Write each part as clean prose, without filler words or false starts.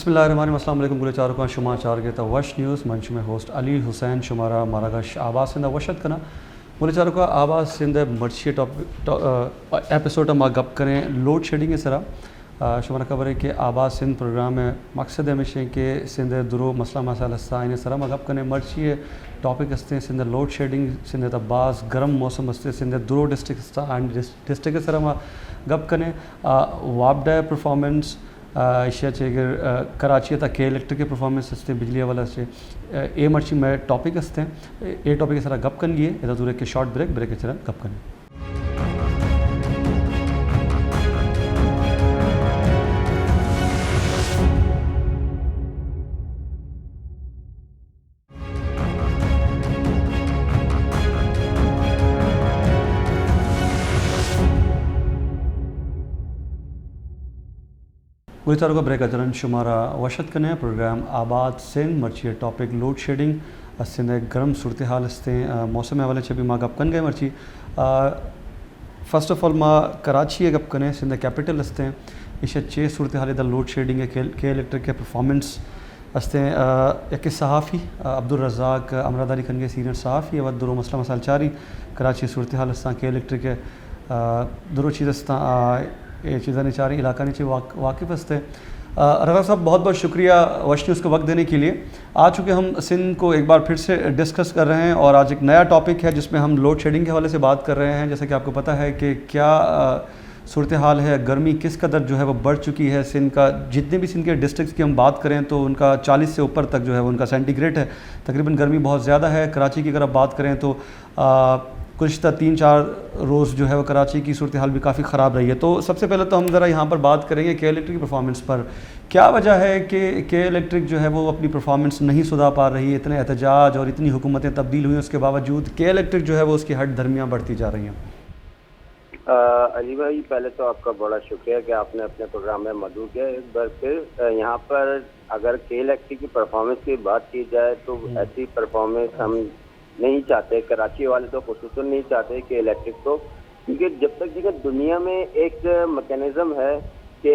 बिस्मिल्लाहिर्रहमानिर्रहीम। अस्सलाम वालेकुम गुलचार का शुमा चार के वश न्यूज़ मंच में होस्ट अली हुसैन शुमारा मारागश आवाज़ सिंध वशत कना गुलचार का आवाज़ सिंध मर्ची टॉपिक एपिसोड हम गप करें लोड शेडिंग सरा शुमारा खबर है कि आवाज़ सिंध प्रोग्राम में मकसद हमेशा के सिंध दुरो मसला मसाला इन सरा में गप करें मर्ची टॉपिक हस्ते सिंध लोड शेडिंग सिंध तबास गर्म मौसम हस्ते सिंध दुरो डिस्ट्रिक्ट सरा में गप करें वापडा परफॉर्मेंस इशाचे कराची तक के इलेक्ट्रिक के परफॉर्मेंस हस्ते बिजली वाला से ए मर्ची में टॉपिक हस्ते ए टॉपिक सरा गप कन गिए इधर दूर के शॉर्ट ब्रेक के चला गप कन गुलचारों का ब्रेक अचरन शुमारा वशत कने प्रोग्राम आबाद सिंध मर्ची टॉपिक लोड शेडिंग सिंध गर्म सूरत हाल हस्ते मौसम हवाले से भी माँ गप कन गए मर्ची फर्स्ट ऑफ ऑल माँ कराची गप कने सिंध कैपिटल हस्ते इसे चे सूरत हाल इधर लोड शेडिंग के इलेक्ट्रिक के परफॉर्मेंस हस्ते एक सहाफ़ी अब्दुल रज़ाक अमरादारी खनगे सीनियर सहाफ़ी वह दुरो मसला मसाल चारी कराची सूरत हाल हस्ता के इलेक्ट्रिक के दुरो चीज़ हस्ता ये चीज़ें निचारी इलाका नीचे वाकिफ़ हस्ते रज़ा साहब बहुत बहुत शुक्रिया वश न्यूज़ को वक्त देने के लिए। आ चुके हम सिंध को एक बार फिर से डिस्कस कर रहे हैं और आज एक नया टॉपिक है जिसमें हम लोड शेडिंग के हवाले से बात कर रहे हैं। जैसे कि आपको पता है कि क्या सूरत हाल है, गर्मी किस कदर जो है वो बढ़ चुकी है। सिंध का जितने भी सिंध के डिस्ट्रिक्ट्स की हम बात करें तो उनका 40 से ऊपर तक जो है उनका सेंटीग्रेड है, तकरीबन गर्मी बहुत ज़्यादा है। कराची की अगर आप बात करें तो गुज़िश्ता 3-4 रोज़ जो है वो कराची की सूरत हाल भी काफ़ी ख़राब रही है। तो सबसे पहले तो हम ज़रा यहाँ पर बात करेंगे के इलेक्ट्रिक की परफॉर्मेंस पर। क्या वजह है कि के इलेक्ट्रिक जो है वो अपनी परफॉर्मेंस नहीं सुधार पा रही है? इतने एहतजाज और इतनी हुकूमतें तब्दील हुई उसके बावजूद के इलेक्ट्रिक जो है वो उसकी हट धर्मियाँ बढ़ती जा रही हैं। अली भाई, पहले तो आपका बड़ा शुक्रिया कि आपने अपने प्रोग्राम में मदऊ किया। एक बार फिर यहाँ पर अगर के इलेक्ट्रिक की परफॉर्मेंस की बात की जाए तो ऐसी परफॉर्मेंस हम नहीं चाहते, कराची वाले तो खुसूसन नहीं चाहते कि इलेक्ट्रिक को, क्योंकि जब तक जगह दुनिया में एक मैकेनिज्म है कि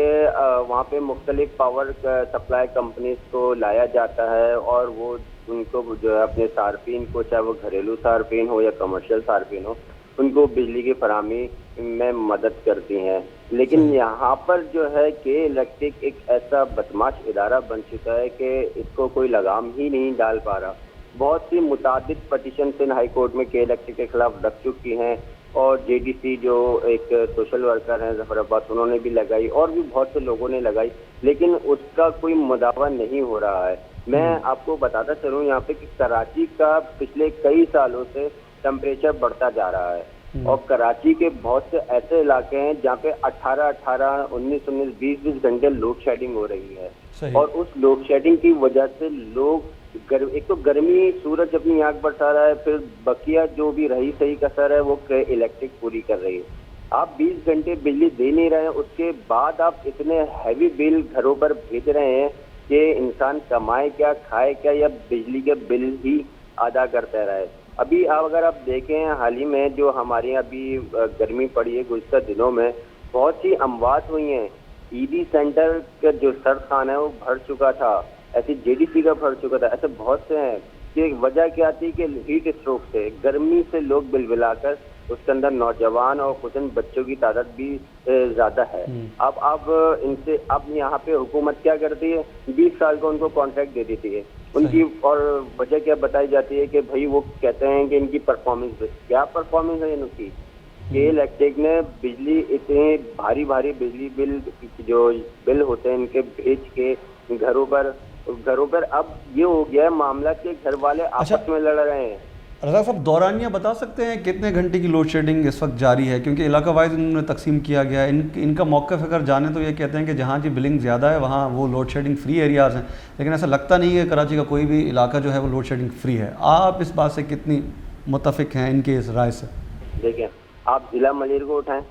वहाँ पे मुख्तलिफ पावर सप्लाई कंपनीज को लाया जाता है और वो उनको जो है अपने सार्फिन को, चाहे वो घरेलू सार्फिन हो या कमर्शियल सार्फिन हो, उनको बिजली की फराहमी में मदद करती हैं। लेकिन यहाँ पर जो है कि इलेक्ट्रिक एक ऐसा बदमाश इदारा बन चुका है कि इसको कोई लगाम ही नहीं डाल पा रहा। बहुत सी मुतादिद पटिशन सिंध हाई कोर्ट में के इलेक्ट्रिक के खिलाफ रख चुकी हैं और जेडीसी जो एक सोशल वर्कर हैं जफर अब्बास, उन्होंने भी लगाई और भी बहुत से लोगों ने लगाई, लेकिन उसका कोई मुदावा नहीं हो रहा है। मैं आपको बताता चलूँ यहाँ पे कि कराची का पिछले कई सालों से टेम्परेचर बढ़ता जा रहा है और कराची के बहुत से ऐसे इलाके हैं जहाँ पे 18-18, 19-19, 20-20 घंटे लोड शेडिंग हो रही है। और उस लोड शेडिंग की वजह से लोग एक तो गर्मी, सूरज अपनी आंख बरसा रहा है, फिर बकिया जो भी रही सही कसर है वो इलेक्ट्रिक पूरी कर रही है। आप 20 घंटे बिजली दे नहीं रहे हैं, उसके बाद आप इतने हैवी बिल घरों पर भेज रहे हैं कि इंसान कमाए क्या, खाए क्या, या बिजली के बिल ही अदा करते रहे। अभी अगर आप देखें हाल ही में जो हमारे अभी गर्मी पड़ी है गुज़िश्ता दिनों में, बहुत सी अमवात हुई हैं। ईडी सेंटर का जो सर्द खाना है वो भर चुका था, ऐसे जेडीसी का भर चुका था। ऐसे बहुत से हैं कि वजह क्या आती है कि हीट स्ट्रोक से, गर्मी से लोग बिलबिलाकर, उसके अंदर नौजवान और खुसूसन बच्चों की तादाद भी ज़्यादा है। अब इनसे अब यहाँ पे हुकूमत क्या करती है, 20 साल का उनको कॉन्ट्रैक्ट दे देती है उनकी। और वजह क्या बताई जाती है कि भाई वो कहते हैं कि इनकी परफॉर्मेंस, क्या परफॉर्मेंस है इनकी के इलेक्ट्रिक ने बिजली, इतने भारी भारी बिजली बिल जो बिल होते हैं इनके भेज के घरों पर अब ये हो गया है मामला कि घर वाले आपस में लड़ रहे हैं। रज़ा साहब, दौरानिया बता सकते हैं कितने घंटे की लोड शेडिंग इस वक्त जारी है? क्योंकि इलाका वाइज इन्होंने तकसीम किया गया है। इनका मौक़िफ़ अगर जाने तो ये कहते हैं कि जहाँ की बिलिंग ज़्यादा है वहाँ वो लोड शेडिंग फ्री एरियाज़ हैं, लेकिन ऐसा लगता नहीं है कराची का कोई भी इलाका जो है वो लोड शेडिंग फ्री है। आप इस बात से कितनी मुत्तफ़िक हैं इनके इस राय से? देखिए, आप ज़िला मलीर को उठाएँ,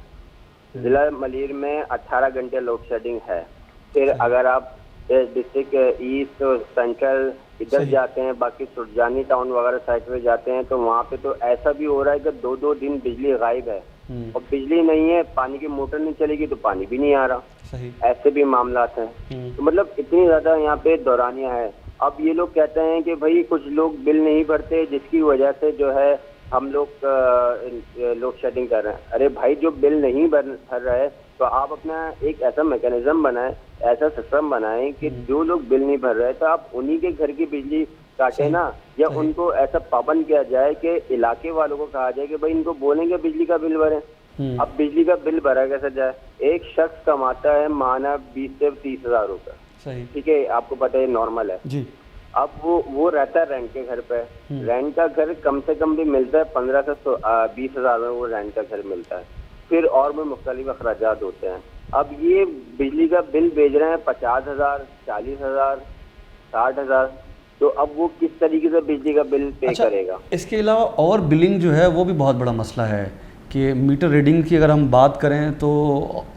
ज़िला मलीर में 18 घंटे लोड शेडिंग है। फिर अगर आप डिस्ट्रिक्ट ईस्ट सेंट्रल इधर जाते हैं, बाकी सुरजानी टाउन वगैरह साइड में जाते हैं, तो वहाँ पे तो ऐसा भी हो रहा है कि 2-2 दिन बिजली गायब है। और बिजली नहीं है, पानी की मोटर नहीं चलेगी तो पानी भी नहीं आ रहा। सही। ऐसे भी मामलात हैं। तो मतलब इतनी ज्यादा यहाँ पे दौरानियां है। अब ये लोग कहते हैं कि भाई कुछ लोग बिल नहीं भरते जिसकी वजह से जो है हम लोग लोड शेडिंग कर रहे हैं। अरे भाई, जो बिल नहीं भर रहा है तो आप अपना एक ऐसा मैकेनिज्म बनाएं, ऐसा सिस्टम बनाएं कि जो लोग बिल नहीं भर रहे तो आप उन्हीं के घर की बिजली काटे ना, या उनको ऐसा पाबंद किया जाए कि इलाके वालों को कहा जाए कि भाई इनको बोलेंगे बिजली का बिल भरें। अब बिजली का बिल भरा कैसे जाए? एक शख्स कमाता है माना 20 से 30 हजार रुपए, सही। ठीक है, आपको पता है नॉर्मल है जी। अब वो रहता है रेंट के घर पे। रेंट का घर कम से कम भी मिलता है 15 से 20 हजार में वो रेंट का घर मिलता है। फिर और भी मुख्तलिफ अखराजात होते हैं। अब ये बिजली का बिल भेज रहे हैं 50,000, 40,000, 60,000, तो अब वो किस तरीके से बिजली का बिल पे करेगा? इसके अलावा और बिलिंग जो है वो भी बहुत बड़ा मसला है कि मीटर रीडिंग की अगर हम बात करें तो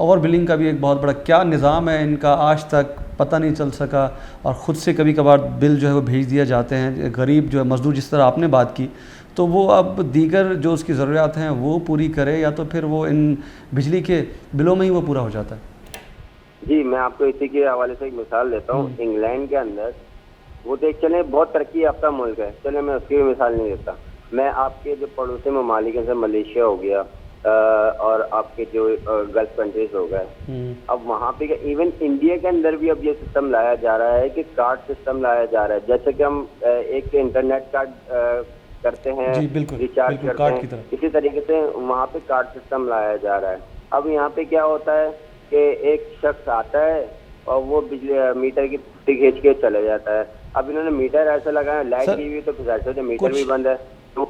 और बिलिंग का भी एक बहुत बड़ा क्या निज़ाम है इनका, आज तक पता नहीं चल सका। और ख़ुद से कभी कभार बिल जो है वो भेज दिया जाते हैं। गरीब जो है मज़दूर, जिस तरह आपने बात की, तो वो अब दीगर जो उसकी ज़रूरियात हैं वो पूरी करे या तो फिर वो इन बिजली के बिलों में ही वो पूरा हो जाता है। जी, मैं आपको इसी के हवाले से एक मिसाल देता हूँ। इंग्लैंड के अंदर वो देख चले बहुत तरक्की याफ्ता मुल्क है, चले मैं उसकी भी मिसाल नहीं देता। मैं आपके जो पड़ोसी ममालिक हैं, जैसे मलेशिया हो गया और आपके जो गल्फ कंट्रीज हो गए, अब वहाँ पे इवन इंडिया के अंदर भी अब ये सिस्टम लाया जा रहा है कि कार्ड सिस्टम लाया जा रहा है। जैसे कि हम एक इंटरनेट कार्ड करते हैं, रिचार्ज करते हैं, इसी तरीके से वहाँ पे कार्ड सिस्टम लाया जा रहा है। अब यहाँ पे क्या होता है कि एक शख्स आता है और वो बिजली मीटर की पुट्टी खींच के चले जाता है। अब इन्होंने मीटर ऐसा लगाया, लाइट की भी तो फिर मीटर भी बंद है, तो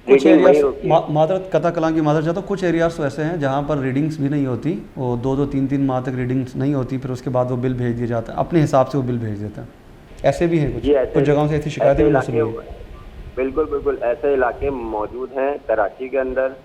कुछ एरियाज मादरत कथा कलां की मादर जाता, कुछ एरियाज तो ऐसे हैं जहाँ पर रीडिंग्स भी नहीं होती, वो 2-2, 3-3 माह तक रीडिंग्स नहीं होती, फिर उसके बाद वो बिल भेज दिया जाता है, अपने हिसाब से वो बिल भेज देता है। ऐसे भी हैं कुछ जगहों से ऐसी शिकायतें भी मौसूल हुई। बिल्कुल बिल्कुल ऐसे इलाके मौजूद हैं कराची के अंदर,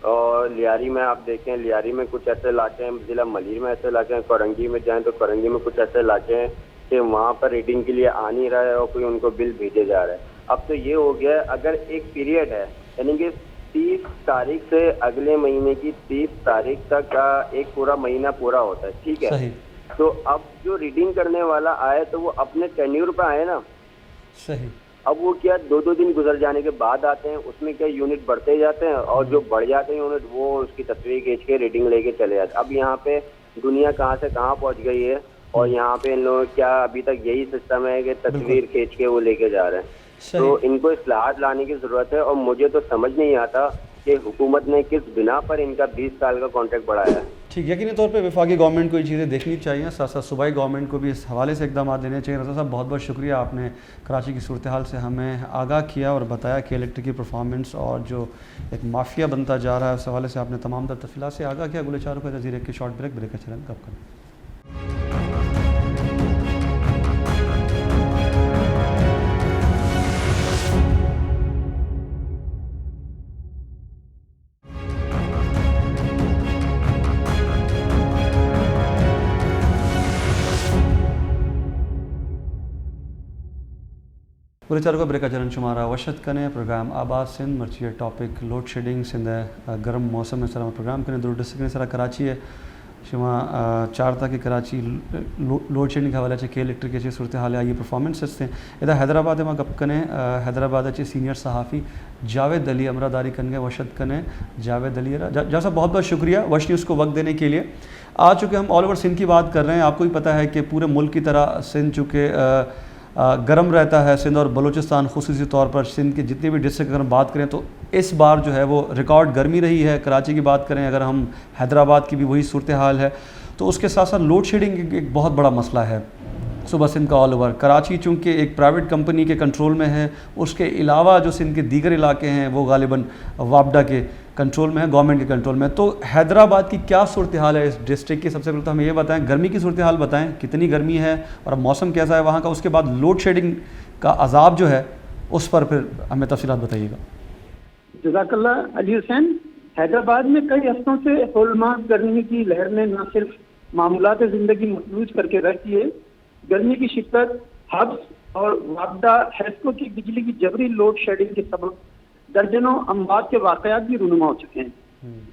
और लियारी में आप देखें, लियारी में कुछ ऐसे इलाके हैं, जिला मलीर में ऐसे इलाके हैं, कोरंगी में जाएं तो कोरंगी में कुछ ऐसे इलाके हैं कि वहाँ पर रीडिंग के लिए आ नहीं रहा है और कोई उनको बिल भेजे जा रहा है। अब तो ये हो गया, अगर एक पीरियड है यानी कि 30 तारीख से अगले महीने की 30 तारीख तक का एक पूरा महीना पूरा होता है, ठीक है, तो अब जो रीडिंग करने वाला आए तो वो अपने टेन्यूर पे आए ना। सही। अब वो क्या 2-2 दिन गुजर जाने के बाद आते हैं, उसमें क्या यूनिट बढ़ते जाते हैं और जो बढ़ जाते हैं यूनिट वो उसकी तस्वीर खींच के रीडिंग लेके चले जाते हैं। अब यहाँ पे दुनिया कहाँ से कहाँ पहुँच गई है, और यहाँ पे इन लोगों क्या अभी तक यही सिस्टम है कि तस्वीर खींच के वो लेके जा रहे हैं। तो इनको इस्लाहत लाने की ज़रूरत है, और मुझे तो समझ नहीं आता कि हुकूमत ने किस बिना पर इनका 20 साल का कॉन्ट्रैक्ट बढ़ाया है। ठीक, यकीनी तौर पे वफाकी गवर्नमेंट को ये चीज़ें देखनी चाहिए, साथ साथ सूबाई गवर्नमेंट को भी इस हवाले से इकदाम लेने चाहिए। रज़ा साहब, बहुत बहुत शुक्रिया, आपने कराची की सूरत हाल से हमें आगाह किया और बताया कि इलेक्ट्रिक की परफॉर्मेंस और जो एक माफिया बनता जा रहा है उस हवाले से आपने तमाम तफसीलात से आगाह किया। अगले 4 को नज़ीर के शॉर्ट ब्रेक का चैनल कब करें। पूरे 4 को ब्रेक चरण शुमारा वशत कने प्रोग्राम आबाद सिंध मर्ची टॉपिक लोड शेडिंग सिंध गर्म मौसम में सर प्रोग्राम करें दूर डिस्ट्रिक्ट सर कराची है शुमा 4 तक कराची लोड शेडिंग के हवाले से के इलेक्ट्रिक के सूरत हाल आई परफॉर्मेंस थे इधर हैदराबाद में गप कने हैदराबाद अच्छे सीनियर सहाफ़ी जावेद अली अमरादारी कन गए वशत कने जावेद अली जैसा बहुत बहुत शुक्रिया वश न्यूज़ को वक्त देने के लिए। आ चुके हम ऑल ओवर सिंध की बात कर रहे हैं, आपको ही पता है कि पूरे मुल्क की तरह सिंध चूँकि गर्म रहता है, सिंध और बलूचिस्तान खुसूसी तौर पर सिंध के जितने भी डिस्ट्रिक्ट अगर हम बात करें तो इस बार जो है वो रिकॉर्ड गर्मी रही है। कराची की बात करें अगर हम, हैदराबाद की भी वही सूरत हाल है। तो उसके साथ साथ लोड शेडिंग एक बहुत बड़ा मसला है सुबह सिंध का ऑल ओवर। कराची चूँकि एक प्राइवेट कंपनी के कंट्रोल में है, उसके अलावा जो सिंध के दीगर इलाके हैं वो गालिबन वापडा के कंट्रोल में है, गवर्नमेंट के कंट्रोल में। तो हैदराबाद की क्या सूरत हाल है इस डिस्ट्रिक्ट की? सबसे पहले तो हमें ये बताएं, गर्मी की सूरत हाल बताएं, कितनी गर्मी है और मौसम कैसा है वहाँ का। उसके बाद लोड शेडिंग का अजाब जो है उस पर फिर हमें तफसीलात बताइएगा। जज़ाकल्लाह अली हुसैन। हैदराबाद में कई हफ्तों से होलमार्क गर्मी की लहर ने न सिर्फ मामूलात ज़िंदगी मफलूज करके रख दिए, गर्मी की शिद्दत, हब्स और वापडा हैस्को की बिजली की जबरी लोड शेडिंग के सबब दर्जनों अमवात के वाक़यात भी रूनुमा हो चुके हैं।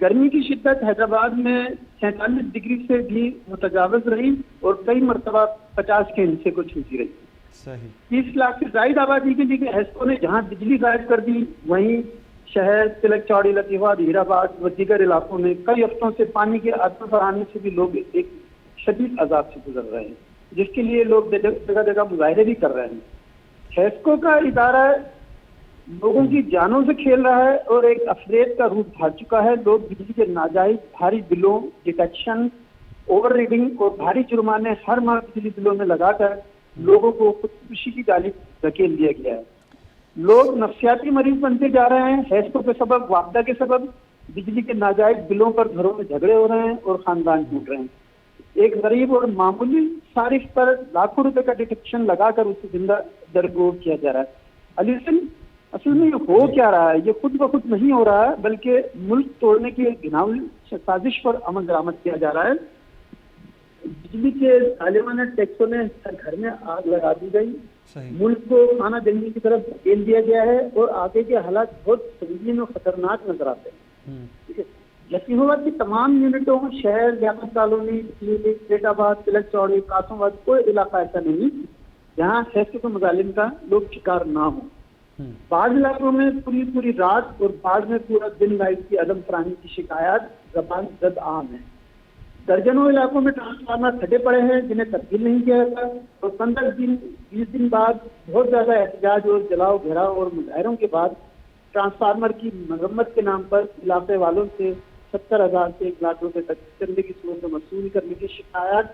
गर्मी की शिद्दत हैदराबाद में 47 डिग्री से भी मुतजावज रही और कई मरतबा 50 के हिस्से को छूती रही। सही। 30 लाख से ज्यादा आबादी के लिए हैस्को ने जहां बिजली गायब कर दी, वहीं शहर, तिलक चौड़ी, लतीफाबाद, हीराबाद व दीगर इलाकों में कई हफ्तों से पानी के अदम फराहमी से भी लोग एक शदीद अजाब से गुजर रहे हैं, जिसके लिए लोग जगह जगह मुजाहरे भी कर रहे हैं। हैस्को का इदारा लोगों की जानों से खेल रहा है और एक अफरेद का रूप धार चुका है। लोग बिजली के नाजायज भारी बिलों, डिटेक्शन, ओवर रीडिंग और भारी जुर्माने हर माह बिजली बिलों में लगाकर लोगों को खुदकुशी की जानिब धकेल दिया गया है। लोग नफ्सियाती मरीज बनते जा रहे हैं। हैस्को के सबब, वापदा के सबब बिजली के नाजायज बिलों पर घरों में झगड़े हो रहे हैं और खानदान टूट रहे हैं। एक गरीब और मामूली सारिफ पर लाखों रुपए का डिटेक्शन लगाकर उसे जिंदा दरगोर किया जा रहा है। अली हसन, असल में ये हो क्या रहा है? ये खुद ब खुद नहीं हो रहा है, बल्कि मुल्क तोड़ने की एक घिनौनी साजिश पर अमल दरामद किया जा रहा है। बिजली के जालिमाना टैक्सों ने हर घर में आग लगा दी गई, मुल्क को खाना देने की तरफ धकेल दिया गया है और आगे के हालात बहुत संगीन और खतरनाक नजर आते हैं। ठीक है, लतीफाबाद की तमाम यूनिटों, शहर, लियाकत कॉलोनी, सेठाबाद, तिलक चौड़ी, कासमाबाद, कोई इलाका ऐसा नहीं जहाँ हैस्को के मजालिम का लोग शिकार ना हो। बाज़ इलाकों में पूरी रात और बाद में पूरा दिन लाइट की अदम फराहमी की शिकायत जबान जद आम है। दर्जनों इलाकों में ट्रांसफार्मर फटे पड़े हैं जिन्हें तब्दील नहीं किया जाता और 15-20 दिन बाद बहुत ज्यादा एहतजाज और जलाओ घेराव और मुजाहरों के बाद ट्रांसफार्मर की मरम्मत के नाम पर इलाके वालों से 70,000 से 1 लाख रुपए तक चंदे की सूरत में वसूल करने की शिकायत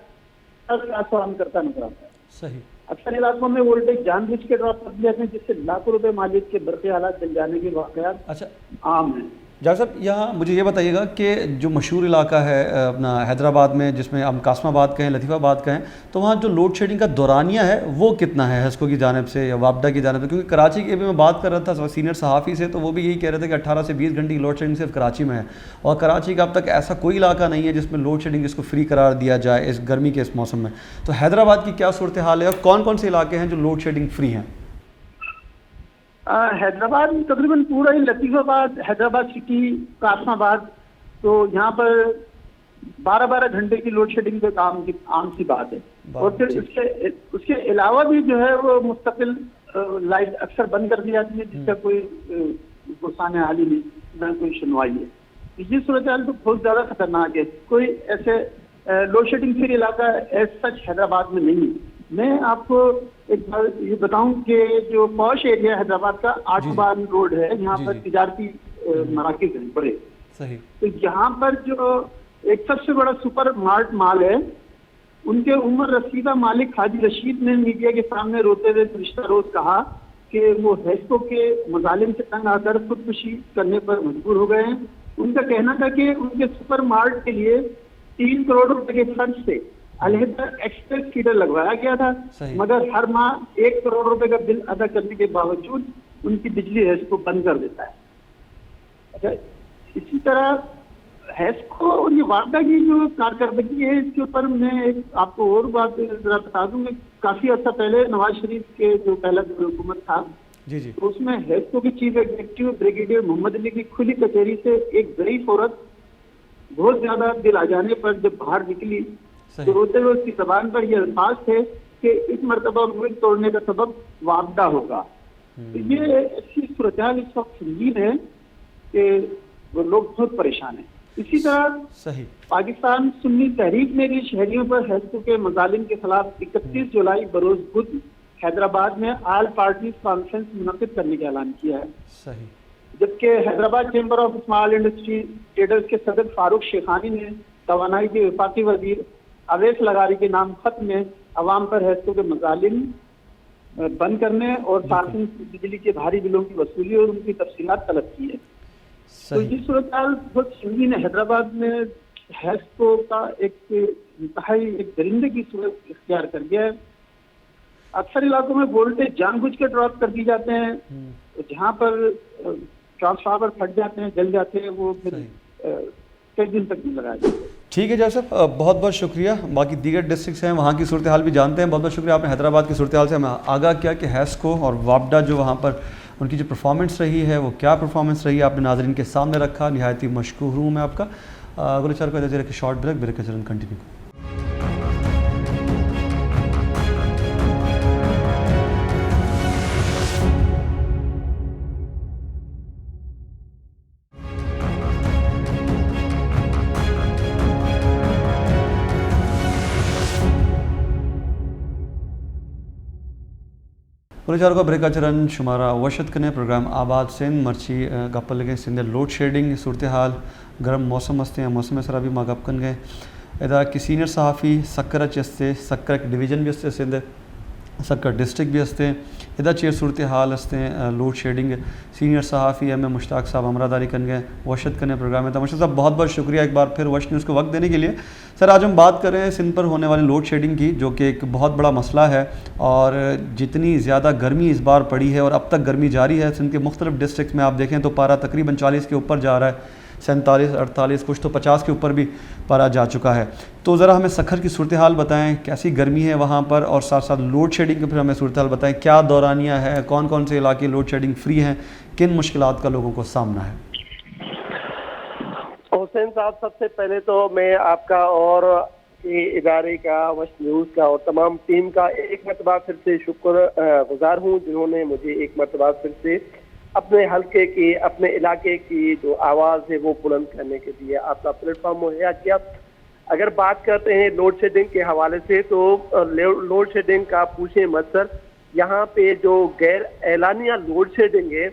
आसान करता नजर आता है। सही। अक्सर इलाकों में वोल्टेज जानबूझ के ड्रॉप कर दिए जाते हैं, जिससे लाखों रुपए मालिक के बढ़ते हालात जल जाने के वाकयात अच्छा आम हैं। जावेद साहब, यहाँ मुझे ये बताइएगा कि जो मशहूर इलाका है अपना हैदराबाद में, जिसमें हम कासमाबाद कहें, लतीफ़ाबाद कहें, तो वहाँ जो लोड शेडिंग का दौरानिया है वो कितना है हैस्को की जानिब से या वापडा की जानिब से? क्योंकि कराची की अभी मैं बात कर रहा था सीनियर सहाफ़ी से, तो वो भी यही कह रहे थे कि 18 से 20 घंटे की लोड शेडिंग सिर्फ कराची में है, और कराची का अब तक ऐसा कोई इलाका नहीं है जिसमें लोड शेडिंग इसको फ्री करार दिया जाए इस गर्मी के इस मौसम में। तो हैदराबाद की क्या सूरत हाल है और कौन कौन से इलाके हैं जो लोड शेडिंग फ्री हैं? हैदराबाद में तकरीबन पूरा ही लतीफाबाद, हैदराबाद सिटी, कासमाबाद, तो यहाँ पर 12-12 घंटे की लोड शेडिंग तो आम सी बात है। और फिर उसके अलावा भी जो है वो मुस्तकिल लाइट अक्सर बंद कर दी जाती है, जिसका कोई गुस्साने हाल ही नहीं, न कोई सुनवाई है। ये सूरत हाल तो बहुत ज़्यादा खतरनाक है। कोई ऐसे लोड शेडिंग फ्री इलाका एज सच हैदराबाद में नहीं है। मैं आपको एक बार ये बताऊं कि जो पॉश एरिया हैदराबाद का आठबान रोड है, यहाँ पर तिजारती मराकज़ हैं बड़े। सही। तो यहाँ पर जो एक सबसे बड़ा सुपर मार्ट माल है, उनके उमर रसीदा मालिक हाजी रशीद ने मीडिया के सामने रोते हुए रिश्ता रोज कहा कि वो हैस्को के मजालिम से तंग आकर खुदकुशी करने पर मजबूर हो गए हैं। उनका कहना था कि उनके सुपर मार्ट के लिए 3 करोड़ रुपए के खर्च से अलहदा एक्सप्रेस फीडर लगवाया गया था, मगर हर माह 1 करोड़ रुपए का बिल अदा करने के बावजूद उनकी बिजली हैस्को बंद कर देता है। अच्छा, इसी तरह हैस्को और ये वापडा की जो कारकर्दगी है, इसके ऊपर मैं एक आपको और बात जरा बता दूं कि काफी अर्सा पहले नवाज शरीफ के जो पहला हुकूमत था, जी, तो उसमें हैस्को के chief executive brigadier Mohammad Ali की खुली कचहरी से एक गरीब औरत बहुत ज्यादा दिल आ जाने पर जब बाहर निकली तो रोते हुए उसकी जबान पर ये अल्फाज थे कि इस मरतबा मुल्क तोड़ने का सबब वापडा होगा। तो ये ऐसी सूरत हाल इस वक्त संगीन है कि वो लोग बहुत परेशान हैं। इसी तरह सही पाकिस्तान सुन्नी तहरीक ने भी शहरियों पर हैस्को के मजालिम के खिलाफ 31 जुलाई बरोज बुध हैदराबाद में ऑल पार्टीज कॉन्फ्रेंस मुनक्किद करने का ऐलान किया है। सही। जबकि Hyderabad chamber of small industry traders के सदर फारूक शेखानी ने तवानाई के वफाकी वजीर अवैस लगारी के नाम खत में अवाम पर हैस्को के मजालिम बंद करने और सार्फिन बिजली के भारी बिलों की वसूली और उनकी तफसीलात तलब की है। तो ये सूरत हाल बहुत संगीन है। हैदराबाद में हैस्को का एक दरिंदे की सूरत इख्तियार कर गया है। अक्सर इलाकों में वोल्टेज जानबूझ के ड्रॉप कर दिए जाते हैं, जहाँ पर ट्रांसफार्मर फट जाते हैं, जल जाते हैं, वो फिर कई दिन तक नहीं लगाया जाता। ठीक है जय साहब, बहुत बहुत शुक्रिया। बाकी दीगर डिस्ट्रिक्ट्स हैं वहाँ की सूरत हाल भी जानते हैं। बहुत बहुत शुक्रिया, आपने हैदराबाद की सूरत हाल से हमें आगाह किया कि हैस्को और वापडा जो वहाँ पर उनकी जो परफॉर्मेंस रही है वो क्या परफॉर्मेंस रही है आपने नाजरीन के सामने रखा। निहायत ही मशकूर हूँ मैं आपका। गुलजार को इजाज़त रखिए, शॉर्ट ब्रेक के चरण कंटिन्यू। गुलजार को ब्रेक चरण शुमारा वशत कने प्रोग्राम आबाद सिंध मर्ची गप्पल लगे सिंध लोड शेडिंग सूरत हाल गर्म मौसम हस्ते हैं मौसम सरा भी माँ गप कन गए इदा कि सीनियर सहाफ़ी सक्कर हस्ते सक्कर एक डिवीज़न भी हस्ते सिंध सक्कर डिस्ट्रिक्ट भी हस्ते इदा चेर सूरत हाल हस्ते लोड शेडिंग सीनियर सहाफ़ी एम मुश्ताक साहब हमरादारी कन गए वशत कने प्रोग्राम में। तो मुश्ताक साहब बहुत बहुत शुक्रिया एक बार फिर वश न्यूज़ को वक्त देने के लिए। सर आज हम बात कर रहे हैं सिंध पर होने वाली लोड शेडिंग की, जो कि एक बहुत बड़ा मसला है और जितनी ज़्यादा गर्मी इस बार पड़ी है और अब तक गर्मी जारी है सिंध के मुख्तलिफ डिस्ट्रिक्ट में, आप देखें तो पारा तकरीबन 40 के ऊपर जा रहा है, 47, 48, कुछ तो 50 के ऊपर भी पारा जा चुका है। तो ज़रा हमें सखर की सूरत हाल बताएं, कैसी गर्मी है वहाँ पर, और साथ साथ लोड शेडिंग के फिर हमें सूरत हाल बताएं, क्या दौरानिया है, कौन कौन से इलाके लोड शेडिंग फ्री हैं, किन मुश्किलात का लोगों को सामना है। हुसैन साहब, सबसे पहले तो मैं आपका और इदारे का, वश न्यूज़ का और तमाम टीम का एक मरतबा फिर से शुक्र गुजार हूँ, जिन्होंने मुझे एक मरतबा फिर से अपने हल्के की, अपने इलाके की जो आवाज़ है वो बुलंद करने के लिए आपका प्लेटफॉर्म मुहैया किया। अगर बात करते हैं लोड शेडिंग के हवाले से, तो लोड शेडिंग का पूछे मत सर। यहाँ पे जो गैर एलानिया लोड शेडिंग है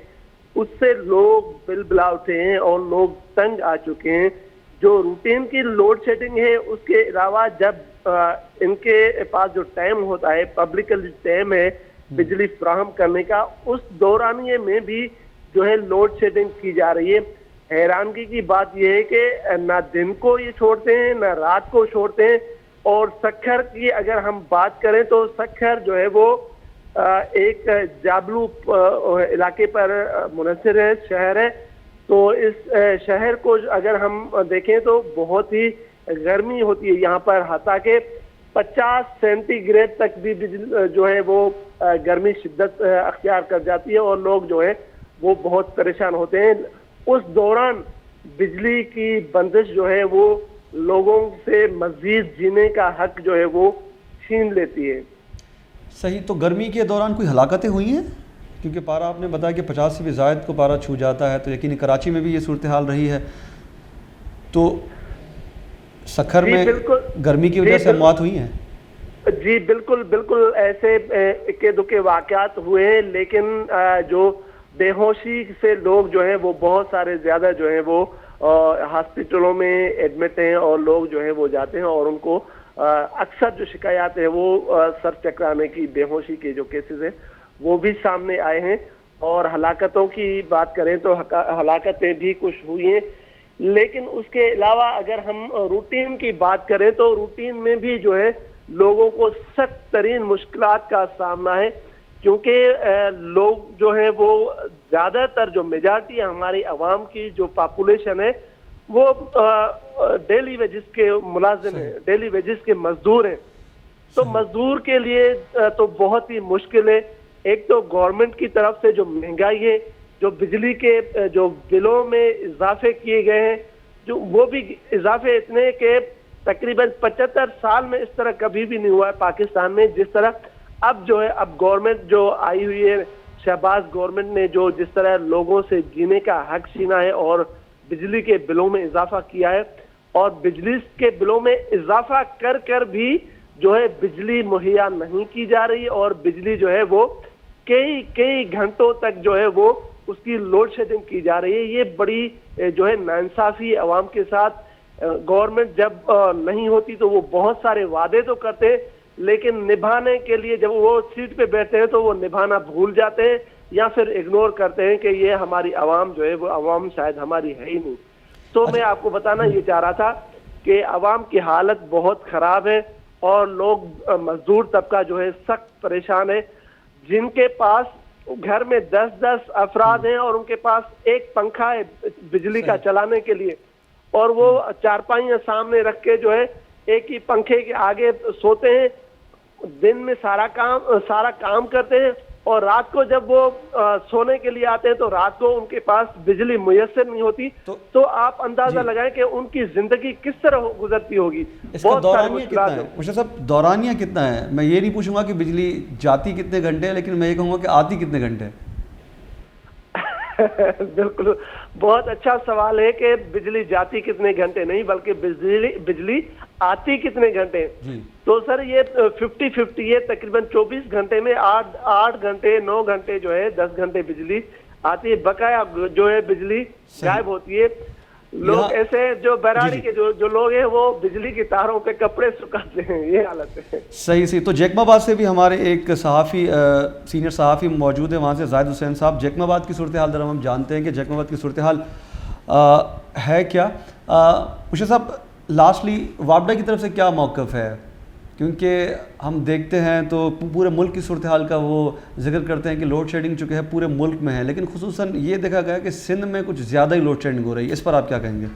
उससे लोग बिलबिला उठे हैं और लोग तंग आ चुके हैं। जो रूटीन की लोड शेडिंग है उसके अलावा जब इनके पास जो टाइम होता है, पब्लिकली टाइम है बिजली फ्राहम करने का, उस दौरानिए में भी जो है लोड शेडिंग की जा रही है। हैरानगी की बात यह है कि ना दिन को ये छोड़ते हैं ना रात को छोड़ते हैं। और सक्खर की अगर हम बात करें तो सक्खर जो है वो एक जाबलू इलाके पर मुनहसर है, शहर है। तो इस शहर को अगर हम देखें तो बहुत ही गर्मी होती है यहाँ पर, हता के 50 सेंटीग्रेड तक भी जो है वो गर्मी शिद्दत अख्तियार कर जाती है और लोग जो है वो बहुत परेशान होते हैं। उस दौरान बिजली की बंदिश जो है वो लोगों से मजीद जीने का हक जो है वो छीन लेती है। सही। तो गर्मी के दौरान कोई हलाकतें हुई हैं? क्योंकि पारा आपने बताया कि 50 से भी ज़ायद को पारा छू जाता है, तो यकीन कराची में भी ये सूरत हाल रही है। तो सखर में गर्मी की वजह से मौत हुई है? जी बिल्कुल बिल्कुल, ऐसे इक्के दुक्के वाक़यात हुए हैं, लेकिन जो बेहोशी से लोग जो हैं वो बहुत सारे ज़्यादा जो हैं वो हॉस्पिटलों में एडमिट हैं और लोग जो हैं वो जाते हैं और उनको अक्सर जो शिकायत है वो सर चकराने की, बेहोशी के जो केसेस हैं वो भी सामने आए हैं। और हलाकतों की बात करें तो हलाकतें भी कुछ हुई हैं, लेकिन उसके अलावा अगर हम रूटीन की बात करें तो रूटीन में भी जो है लोगों को सख्त तरीन मुश्किलात का सामना है। क्योंकि लोग जो है वो ज़्यादातर जो मेजॉरिटी हमारी आवाम की जो पॉपुलेशन है वो डेली वेजेस के मुलाजिम हैं, डेली वेजेस के मजदूर हैं। तो मजदूर के लिए तो बहुत ही मुश्किल है। एक तो गवर्नमेंट की तरफ से जो महंगाई है, जो बिजली के जो बिलों में इजाफे किए गए हैं, जो वो भी इजाफे इतने कि तकरीबन 75 साल में इस तरह कभी भी नहीं हुआ है पाकिस्तान में जिस तरह अब जो है। अब गवर्नमेंट जो आई हुई है, शहबाज गवर्नमेंट ने जो जिस तरह लोगों से जीने का हक छीना है और बिजली के बिलों में इजाफा किया है, और बिजली के बिलों में इजाफा कर कर भी जो है बिजली मुहैया नहीं की जा रही और बिजली जो है वो कई घंटों तक जो है वो उसकी लोड शेडिंग की जा रही है। ये बड़ी जो है नाइंसाफी आवाम के साथ। गवर्नमेंट जब नहीं होती तो वो बहुत सारे वादे तो करते हैं, लेकिन निभाने के लिए जब वो सीट पे बैठते हैं तो वो निभाना भूल जाते हैं या फिर इग्नोर करते हैं कि ये हमारी आवाम जो है वो आवाम शायद हमारी है ही नहीं। तो मैं आपको बताना ये चाह रहा था कि आवाम की हालत बहुत ख़राब है और लोग, मजदूर तबका जो है सख्त परेशान है। जिनके पास घर में 10-10 अफराद हैं और उनके पास एक पंखा है बिजली का चलाने के लिए, और वो चारपाइयाँ सामने रख के जो है एक ही पंखे के आगे सोते हैं, दिन में सारा काम करते हैं और रात को जब वो सोने के लिए आते हैं तो रात को उनके पास बिजली मुयस्सर नहीं होती, तो आप अंदाजा लगाएं कि उनकी जिंदगी किस तरह गुजरती होगी। इसका दौरानिया कितना है मुझे सब, दौरानिया कितना है? मैं ये नहीं पूछूंगा कि बिजली जाती कितने घंटे है, लेकिन मैं ये कहूँगा कि आती कितने घंटे है। बिल्कुल, बहुत अच्छा सवाल है कि बिजली जाती कितने घंटे नहीं, बल्कि बिजली आती कितने घंटे। तो सर ये 50-50 है, तकरीबन 24 घंटे में 8 घंटे 9 घंटे जो है 10 घंटे बिजली आती है, बकाया जो है बिजली गायब होती है। लोग ऐसे जो बराड़ी के जो लोग हैं वो बिजली की तारों पे कपड़े सुखाते हैं, ये हालत है। सही। तो जैकमाबाद से भी हमारे एक सहाफ़ी सीनियर सहाफ़ी मौजूद है, वहाँ से जाहिद हुसैन साहब। जैकमाबाद की सूरत हाल जरा हम जानते हैं कि जैकमाबाद की सूरत हाल है क्या। मुझे साहब लास्टली वापडा की तरफ से क्या मौक़िफ़ है, क्योंकि हम देखते हैं तो पूरे मुल्क की सूरत हाल का वो जिक्र करते हैं कि लोड शेडिंग चुके हैं पूरे मुल्क में है, लेकिन खुसूसन ये देखा गया कि सिंध में कुछ ज़्यादा ही लोड शेडिंग हो रही है। इस पर आप क्या कहेंगे?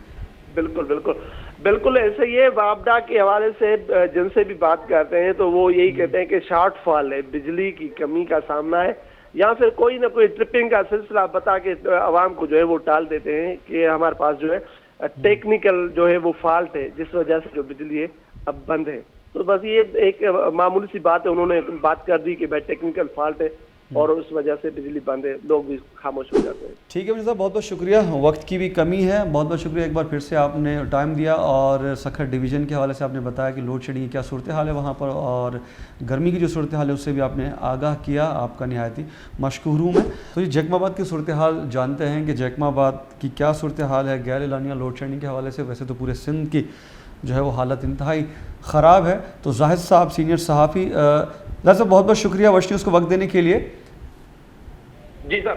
बिल्कुल ऐसे ये वापडा के हवाले से जिनसे भी बात करते हैं तो वो यही कहते हैं कि शॉर्टफॉल है, बिजली की कमी का सामना है, या फिर कोई ना कोई ट्रिपिंग का सिलसिला बता के आवाम को जो है वो टाल देते हैं कि हमारे पास जो है टेक्निकल जो है वो फॉल्ट है, जिस वजह से जो बिजली है अब बंद है। तो बस ये एक मामूली सी बात है, उन्होंने बात कर दी कि भाई टेक्निकल फॉल्ट है और उस वजह से बिजली बंद है, लोग भी खामोश हो जाते हैं। ठीक है मिर्ज़ा साहब, बहुत बहुत शुक्रिया, वक्त की भी कमी है, बहुत बहुत शुक्रिया एक बार फिर से आपने टाइम दिया और सखर डिवीज़न के हवाले से आपने बताया कि लोड शेडिंग की क्या सूरत हाल है वहाँ पर, और गर्मी की जो सूरत हाल है उससे भी आपने आगाह किया। आपका निहायती मशकूर हूँ मैं। तो ये जैकमाबाद की सूरत हाल जानते हैं कि जैकमाबाद की क्या सूरत हाल है गैर एलानिया लोड शेडिंग के हवाले से। वैसे तो पूरे सिंध की जो है वो हालत इंतहाई ख़राब है। तो जाहिद साहब सीनियर सहाफ़ी, जाहिद साहब बहुत बहुत शुक्रिया वश न्यूज़ को वक्त देने के लिए। जी सर।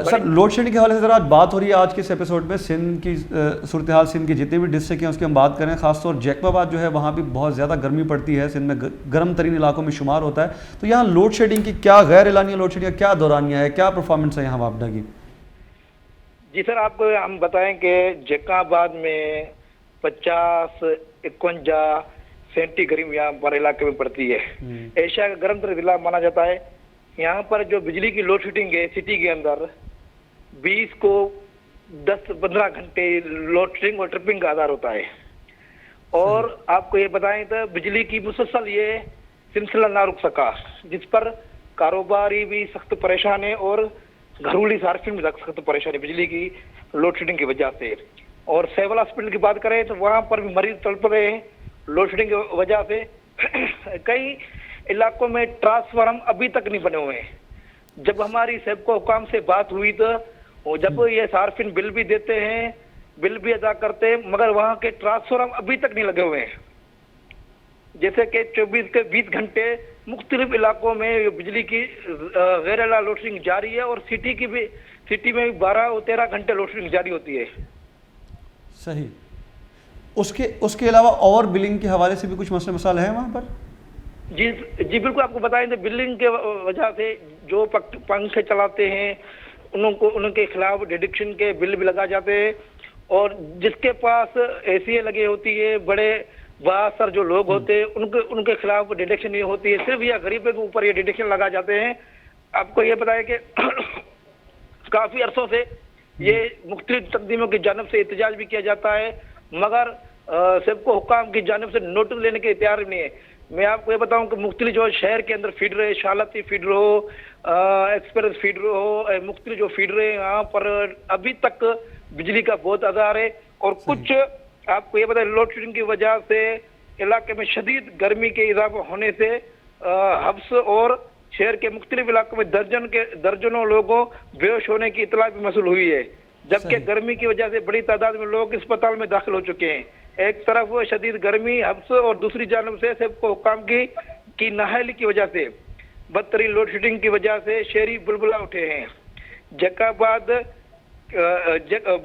सर लोड शेडिंग के हवाले से ज़रा आज बात हो रही है आज के इस एपिसोड में, सिंध की सूरत हाल, सिंध के जितने भी डिस्ट्रिक्ट हैं उसकी हम बात करें। ख़ासतौर जैकमाबाद जो है वहाँ भी बहुत ज़्यादा गर्मी पड़ती है, सिंध में गर्म तरीन इलाकों में शुमार होता है। तो यहाँ लोड शेडिंग की क्या गैर एलानिया लोड शेडिंग क्या दौरानिया है, क्या परफॉर्मेंस है यहाँ वापडा की? जी सर, आपको हम बताएं कि जैकमाबाद में 50-51 सेंटी गर्मी यहाँ पर इलाके में पड़ती है। एशिया का गर्म तरीन जिला माना जाता है। यहाँ पर जो बिजली की लोड शेडिंग है सिटी के अंदर 20 को 10-15 घंटे लोड शेडिंग और ट्रिपिंग का आधार होता है। और आपको ये बताएं तो बिजली की मुसलसल ये सिलसिला ना रुक सका, जिस पर कारोबारी भी सख्त परेशान है और घरेलू सार्फिन भी सख्त परेशान है बिजली की लोड शेडिंग की वजह से। और सेवल हॉस्पिटल की बात करें तो वहाँ पर भी मरीज तड़प रहे हैं लोड शेडिंग की वजह से। कई इलाकों में ट्रांसफार्मर अभी तक नहीं बने हुए हैं। जब हमारी सेबको हुकाम से बात हुई तो जब ये सार्फिन बिल भी देते हैं, बिल भी अदा करते हैं, मगर वहाँ के ट्रांसफार्मर अभी तक नहीं लगे हुए हैं। जैसे कि 24 के 20 घंटे मुख्तलिफ इलाकों में बिजली की गैर एलानिया लोड शेडिंग जारी है और सिटी में भी 12 और 13 घंटे लोड शेडिंग जारी होती है। सही। उसके अलावा और बिलिंग के हवाले से भी कुछ मसले मसाइल है वहाँ पर? जी बिल्कुल, आपको बताएं तो बिल्डिंग के वजह से जो पंखे चलाते हैं उनके खिलाफ डिडक्शन के बिल भी लगा जाते हैं। और जिसके पास एसी लगे होती है, बड़े बासर जो लोग होते हैं उनके खिलाफ डिडक्शन नहीं होती है, सिर्फ यह गरीबों के ऊपर ये डिडक्शन लगा जाते हैं। आपको ये बताया कि काफी अरसों से ये मुख्तलिफ तकदीमों की जानिब से एहतजाज भी किया जाता है, मगर सबको हुकाम की जानिब से नोटिस लेने के तैयार नहीं है। मैं आपको ये बताऊं कि मुख्तलिफ जो शहर के अंदर फीडर है, शालती फीडर हो, एक्सप्रेस फीडर हो, मुख्तलिफ जो फीडर है यहाँ पर अभी तक बिजली का बहुत आधार है। और कुछ आपको ये बताएं लोड शेडिंग की वजह से इलाके में शदीद गर्मी के इजाफा होने से हब्स और शहर के मुख्तलिफ इलाकों में दर्जनों लोगों बेहोश होने की इतला भी मसूल हुई है, जबकि गर्मी की वजह से बड़ी तादाद में लोग अस्पताल में दाखिल हो चुके हैं। एक तरफ शदीद गर्मी हब्स और दूसरी जानब से सबको हुकाम की नाअहली की वजह से बदतरीन लोड शेडिंग की वजह से शहरी बुलबुला उठे हैं। जैकमाबाद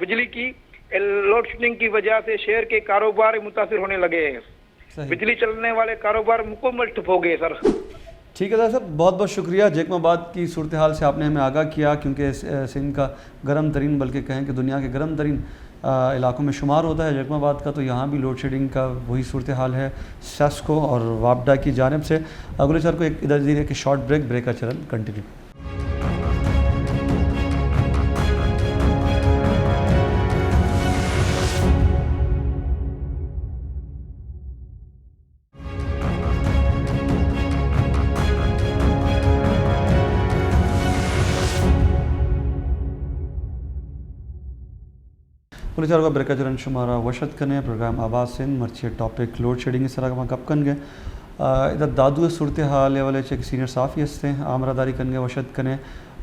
बिजली की लोड शेडिंग की वजह से शहर के कारोबार मुतासिर होने लगे हैं। बिजली चलने वाले कारोबार मुकम्मल ठप हो गए सर। ठीक है साहब, बहुत बहुत शुक्रिया। जैकमाबाद की सूरत हाल से आपने हमें आगाह किया, क्योंकि सिंध का गर्म तरीन, बल्कि कहें कि दुनिया के गर्म तरीन इलाकों में शुमार होता है जैकमाबाद का। तो यहाँ भी लोड शेडिंग का वही सूरत हाल है सेस्को और वापडा की जानिब से। अगले सर को एक इधर कि शॉर्ट ब्रेक का चरण कंटिन्यू। पुलिस का बरकजरन शुमारा वशत कने प्रोग्राम आवाज़ सिंध मर्ची टॉपिक लोड शेडिंग इस तरह का कन गए इधर दादू सूरत हाल वाले चेक सीनियर साफ़ी हस्ते हैं आमरादारी कन गए वशत कने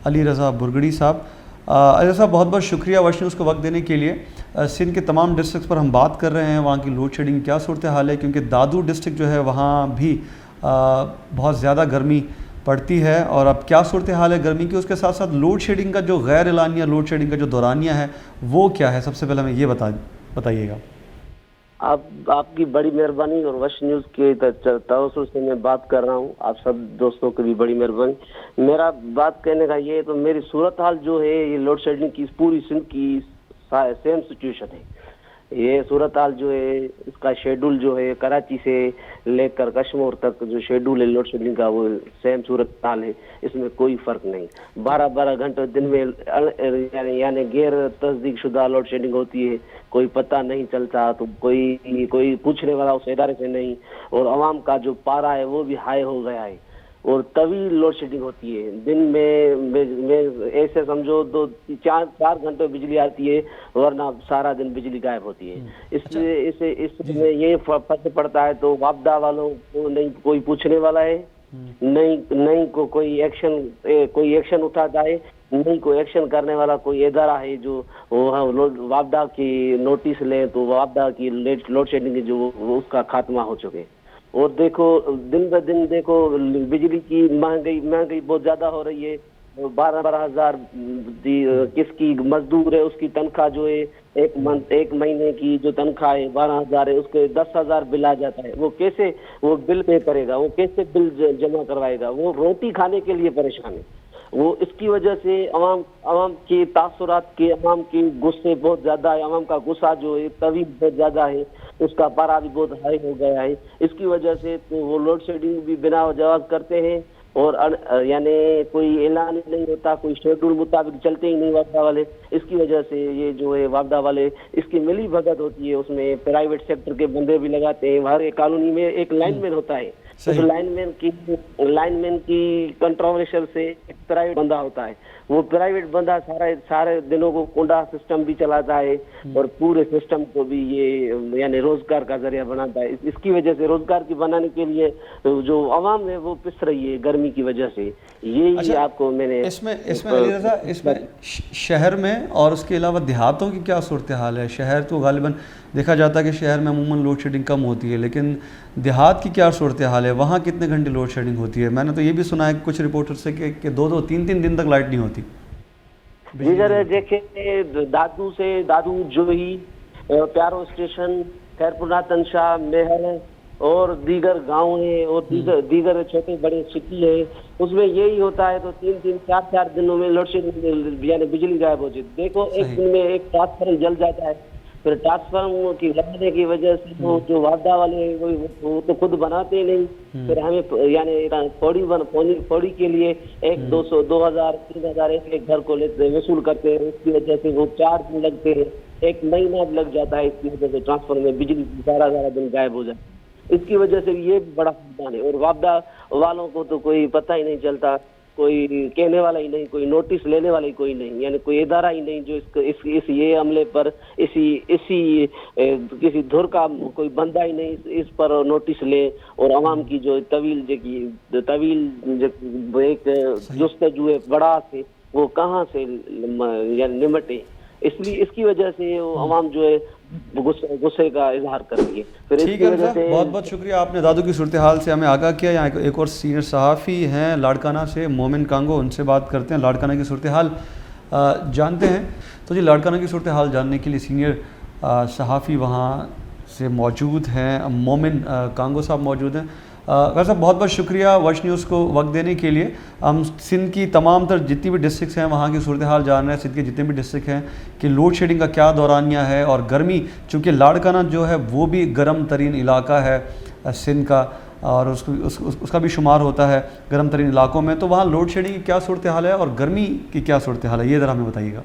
अली रज़ा बुरगड़ी साहब। अली साहब बहुत बहुत शुक्रिया वश न्यूज़ को वक्त देने के लिए। सिंध के तमाम डिस्ट्रिक्ट पर हम बात कर रहे हैं, वहाँ की लोड शेडिंग क्या सूरत हाल है, क्योंकि दादू डिस्ट्रिक्ट जो है वहाँ भी बहुत ज़्यादा गर्मी पड़ती है और अब क्या सूरत हाल है गर्मी की, उसके साथ साथ लोड शेडिंग का जो गैर एलानिया लोड शेडिंग का जो दौरानिया है वो क्या है, सबसे पहले हमें ये बताइएगा। आपकी बड़ी मेहरबानी और वश न्यूज़ के तवज्जो से मैं बात कर रहा हूँ, आप सब दोस्तों की भी बड़ी मेहरबानी। मेरा बात कहने का ये है, तो मेरी सूरत हाल जो है ये लोड शेडिंग की पूरी सिंध की सेम सिचुएशन है। ये सूरत हाल जो है इसका शेड्यूल जो है कराची से लेकर कश्मीर तक जो शेड्यूल है लोड शेडिंग का वो सेम सूरत हाल है, इसमें कोई फ़र्क नहीं। 12-12 घंटे दिन में यानी गैर तस्दीक शुदा लोड शेडिंग होती है, कोई पता नहीं चलता, तो कोई पूछने वाला उस इदारे से नहीं, और आवाम का जो पारा है वो भी हाई हो गया है और तवील लोड शेडिंग होती है। दिन में ऐसे समझो 2-4 घंटे बिजली आती है वरना सारा दिन बिजली गायब होती है। इसलिए इसमें ये फर्क पड़ता है, तो वापदा वालों को नहीं कोई पूछने वाला है, नहीं कोई एक्शन उठा जाए, नहीं कोई एक्शन करने वाला कोई इदारा है जो वापदा की नोटिस ले तो वापदा की लोड शेडिंग की जो उसका खात्मा हो चुके। और देखो दिन ब दिन देखो बिजली की महंगाई बहुत ज्यादा हो रही है। 12-12 हज़ार किसकी मजदूर है उसकी तनख्वाह जो है एक महीने की जो तनख्वाह है 12 हज़ार है, उसके 10 हज़ार बिल आ जाता है। वो कैसे वो बिल पे करेगा, वो कैसे बिल जमा करवाएगा, वो रोटी खाने के लिए परेशान है। वो इसकी वजह से अवाम के तासुरात के अवाम के गुस्से बहुत ज़्यादा है, अवाम का गुस्सा जो है तवील बहुत ज़्यादा है, उसका पारा भी बहुत हाई हो गया है। इसकी वजह से तो वो लोड शेडिंग भी बिना जवाब करते हैं और यानी कोई ऐलान नहीं होता, कोई शेड्यूल मुताबिक चलते ही नहीं वापदा वाले। इसकी वजह से ये जो है वापदा वाले इसकी मिली भगत होती है, उसमें प्राइवेट सेक्टर के बंदे भी लगाते हैं। हर एक कॉलोनी में एक लाइनमैन होता है, उस लाइनमैन की कंट्रोवर्शियल से एक प्राइवेट बंदा होता है। वो प्राइवेट बंदा सारे दिनों को कोंडा सिस्टम भी चलाता है और पूरे सिस्टम को भी ये यानी रोजगार का जरिया बनाता है। इसकी वजह से रोजगार की बनाने के लिए जो आवाम है वो पिस रही है गर्मी की वजह से। ये आपको मैंने इसमें अली रज़ा इसमें शहर में और उसके अलावा देहातों की क्या सूरत हाल है? शहर तो गालिबन देखा जाता है कि शहर में अमूमन लोड शेडिंग कम होती है, लेकिन देहात की क्या सूरत हाल है? वहाँ कितने घंटे लोड शेडिंग होती है? मैंने तो ये भी सुना है कुछ रिपोर्टर से कि 2-2, 3-3 दिन तक लाइट नहीं होती। जिधर देखे दादू जोही, प्यारो स्टेशन, खैरपुरा, तनशाह, मेहर और दीगर गांव है और दीगर छोटे बड़े सिटी है, उसमें यही होता है। तो 3-3, 4-4 दिनों में लोड शेडिंग यानी बिजली गायब हो जाती। देखो एक दिन में एक ट्रांसफार्मर जल जाता है, फिर ट्रांसफार्मर की लगने की वजह से वो जो वापदा वाले वो तो खुद बनाते ही नहीं, फिर हमें यानी पौड़ी के लिए 100-200, 2000, 3000 एक घर को लेते वसूल करते हैं। उसकी वजह से वो 4 दिन लगते हैं, 1 महीना लग जाता है। इसकी वजह से ट्रांसफार्मर में बिजली सारा दिन गायब हो जाता है। इसकी वजह से ये बड़ा नुकसान है और वापदा वालों को तो कोई पता ही नहीं चलता, कोई कहने वाला ही नहीं, कोई नोटिस लेने वाला ही कोई नहीं, यानी कोई इदारा ही नहीं जो इस ये हमले पर किसी धुर का कोई बंदा ही नहीं इस पर नोटिस ले और आवाम की जो तवील एक जुस्तजू है बड़ा से वो कहाँ से यानी निमटे। इसलिए इसकी वजह से वो आवाम जो है गुस्से का इजहार कर रही है। फिर इसकी वजह से बहुत बहुत शुक्रिया, आपने दादू की सूरत हाल से हमें आगाह किया। यहाँ एक और सीनियर सहाफ़ी हैं लाड़काना से, मोमिन कांगो, उनसे बात करते हैं, लाड़काना की सूरत हाल जानते हैं। तो जी लाड़काना की सूरत हाल जानने के लिए सीनियर सहाफ़ी वहाँ से मौजूद हैं, मोमिन कांगो साहब मौजूद हैं। साहब बहुत बहुत शुक्रिया वश न्यूज़ को वक्त देने के लिए। हम सिंध की तमाम तर जितनी भी डिस्ट्रिक्स हैं वहाँ की सूरत हाल जान रहे हैं, सिंध के जितने भी डिस्ट्रिक्ट हैं कि लोड शेडिंग का क्या दौरानिया है। और गर्मी, चूँकि लाड़काना जो है वो भी गर्म तरीन इलाका है सिंध का और उसका भी शुमार होता है गर्म तरीन इलाकों में, तो वहाँ लोड शेडिंग की क्या सूरत हाल है और गर्मी की क्या सूरत हाल है, ये ज़रा हमें बताइएगा।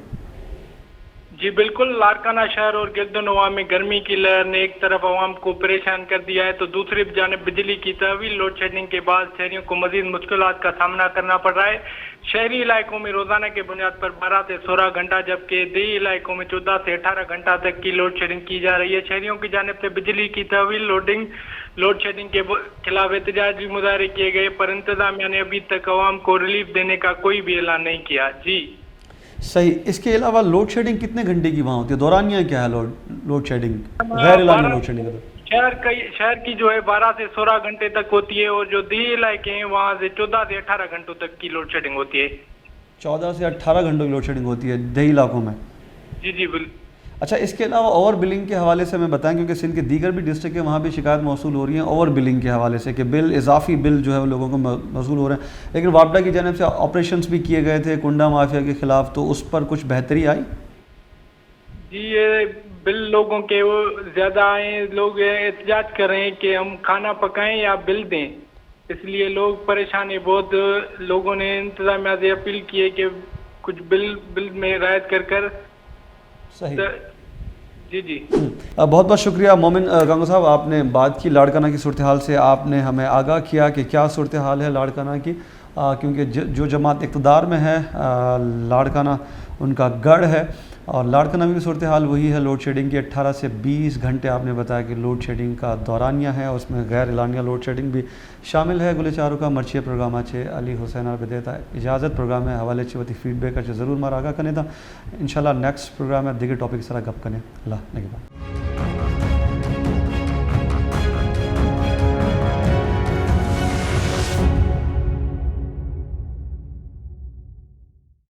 जी बिल्कुल, लाड़काना शहर और गिरदनवा में गर्मी की लहर ने एक तरफ आवाम को परेशान कर दिया है तो दूसरी जानिब बिजली की तहवील लोड शेडिंग के बाद शहरियों को मजीद मुश्किलात का सामना करना पड़ रहा है। शहरी इलाकों में रोजाना के बुनियाद पर 12 से 16 घंटा जबकि देही इलाकों में 14 से 18 घंटा तक की लोड शेडिंग की जा रही है। शहरियों की जानिब से बिजली की तहवील लोड शेडिंग के खिलाफ एहतजाजी मुजाहरे किए गए पर इंतजामिया ने अभी तक आवाम को रिलीफ देने का कोई भी ऐलान नहीं किया। जी सही। इसके अलावा लोड शेडिंग कितने घंटे की वहाँ होती है, दौरानिया क्या है लोड शेडिंग, गैर एलानी लोड शेडिंग? शहर की जो है 12 से 16 घंटे तक होती है और जो देही इलाके हैं वहाँ से 14 से 18 घंटों तक की लोड शेडिंग होती है। 14 से 18 घंटों की लोड शेडिंग होती है देही इलाकों में? जी जी बिल्कुल। अच्छा, इसके अलावा ओवर बिलिंग के हवाले से हमें बताएं, क्योंकि सिंध के दीगर भी डिस्ट्रिक्ट है वहाँ भी शिकायत मौसूल हो रही है ओवर बिलिंग के हवाले से कि इजाफी बिल जो है वो लोगों को मौसूल हो रहे हैं, लेकिन वापडा की जानिब से ऑपरेशंस भी किए गए थे कुंडा माफिया के खिलाफ, तो उस पर कुछ बेहतरी आई? जी ये बिल लोगों के वो ज़्यादा आए, लोग एहतजाज कर रहे हैं कि हम खाना पकाएं या बिल दें, इसलिए लोग परेशान हैं बहुत। लोगों ने इंतजामिया से अपील की है कि कुछ बिल में रायत कर सही। जी जी बहुत बहुत शुक्रिया मोमिन गंगो साहब, आपने बात की लाड़काना की सूरत हाल से, आपने हमें आगाह किया कि क्या सूरत हाल है लाड़काना की, क्योंकि जो जमात इक़्तिदार में है लाड़काना उनका गढ़ है और लाड़काना में भी सूरत हाल वही है लोड शेडिंग की। 18 से 20 घंटे आपने बताया कि लोड शेडिंग का दौरानिया है, उसमें गैर एलानिया लोड शेडिंग भी शामिल है। गुले चारू का मर्ची प्रोग्राम अली हुसैन बेदेता इजाज़त प्रोग्राम है हवाले वती फीडबैक ज़रूर मार आगाह कने था। इंशाल्लाह नेक्स्ट प्रोग्राम है दिगर टॉपिक सारा गप कने। अल्लाह निगहबान।